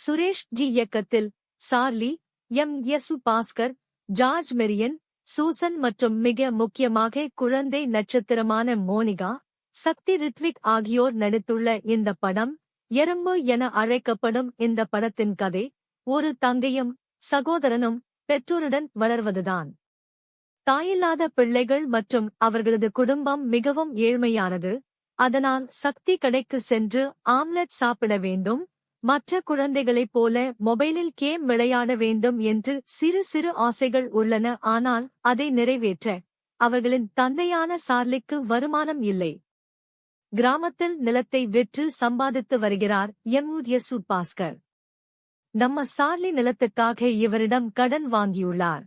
சுரேஷ் ஜி இயக்கத்தில் Charlie, M. Bhaskar, George Maryan, Susan மற்றும் மிக முக்கியமாக குழந்தை நட்சத்திரமான மோனிகா, சக்தி ரித்விக் ஆகியோர் நடித்துள்ள இந்த படம் எறும்பு என அழைக்கப்படும் இந்த படத்தின் கதை ஒரு தங்கையும் சகோதரனும் பெற்றோருடன் வளர்வதுதான். தாயில்லாத பிள்ளைகள் மற்றும் அவர்களது குடும்பம் மிகவும் ஏழ்மையானது. அதனால் சக்தி கடைக்கு சென்று ஆம்லெட் சாப்பிட வேண்டும், மற்ற குழந்தைகளைப் போல மொபைலில் கேம் விளையாட வேண்டும் என்று சிறு சிறு ஆசைகள் உள்ளன. ஆனால் அதை நிறைவேற்ற அவர்களின் தந்தையான சார்லிக்கு வருமானம் இல்லை. கிராமத்தில் நிலத்தை விற்று சம்பாதித்து வருகிறார் எம். பாஸ்கர். நம்ம சார்லி நிலத்துக்காக இவரிடம் கடன் வாங்கியுள்ளார்.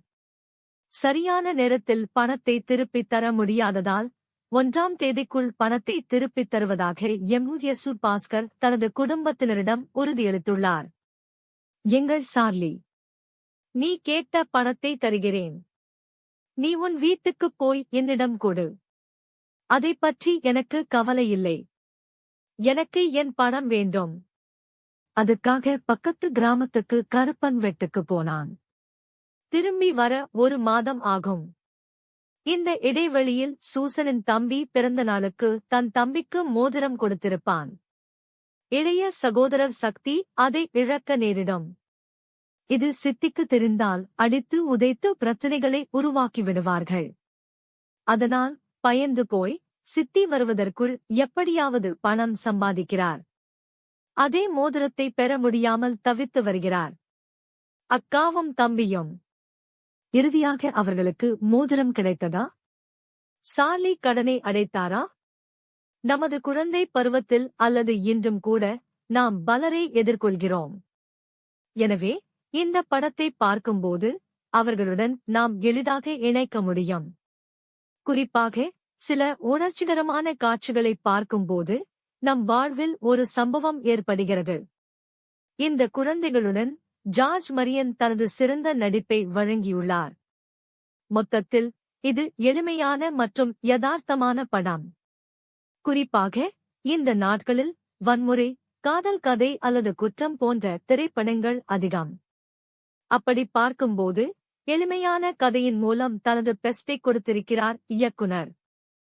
சரியான நேரத்தில் பணத்தை திருப்பித் தர முடியாததால் 1ஆம் தேதிக்குள் பணத்தை திருப்பித் தருவதாக எம். பாஸ்கர் தனது குடும்பத்தினரிடம் உறுதியளித்துள்ளார். எங்கள் சார்லி, நீ கேட்ட பணத்தை தருகிறேன். நீ உன் வீட்டுக்குப் போய் என்னிடம் கொடு. அதைப் பற்றி எனக்கு கவலையில்லை. எனக்கு என் பணம் வேண்டும். அதுக்காக பக்கத்து கிராமத்துக்கு கருப்பன் வெட்டுக்கு போனான். திரும்பி வர 1 மாதம் ஆகும். இந்த இடைவெளியில் சூசனின் தம்பி பிறந்த நாளுக்கு தன் தம்பிக்கு மோதிரம் கொடுத்திருப்பான். இளைய சகோதரர் சக்தி அதை இழக்க நேரிடும். இது சித்திக்கு தெரிந்தால் அடித்து உதைத்து பிரச்சனைகளை உருவாக்கிவிடுவார்கள். அதனால் பயந்து போய் சித்தி வருவதற்குள் எப்படியாவது பணம் சம்பாதிக்கிறார். அதே மோதிரத்தை பெற முடியாமல் தவித்து வருகிறார். அக்காவும் தம்பியும். இறுதியாக அவர்களுக்கு மோதிரம் கிடைத்ததா? சார்லி கடனை அடைத்தாரா? நமது குழந்தை பருவத்தில் அல்லது இன்றும் கூட நாம் பலரை எதிர்கொள்கிறோம். எனவே இந்த படத்தை பார்க்கும்போது அவர்களுடன் நாம் எளிதாக இணைக்க முடியும். குறிப்பாக சில உணர்ச்சிகரமான காட்சிகளை பார்க்கும்போது நம் வாழ்வில் ஒரு சம்பவம் ஏற்படுகிறது. இந்த குழந்தைகளுடன் ஜார்ஜ் மரியன் தனது சிறந்த நடிப்பை வழங்கியுள்ளார். மொத்தத்தில் இது எளிமையான மற்றும் யதார்த்தமான படம். குறிப்பாக இந்த நாட்களில் வன்முறை, காதல் கதை அல்லது குற்றம் போன்ற திரைப்படங்கள் அதிகம். அப்படி பார்க்கும்போது எளிமையான கதையின் மூலம் தனது பெஸ்டை கொடுத்திருக்கிறார் இயக்குனர்.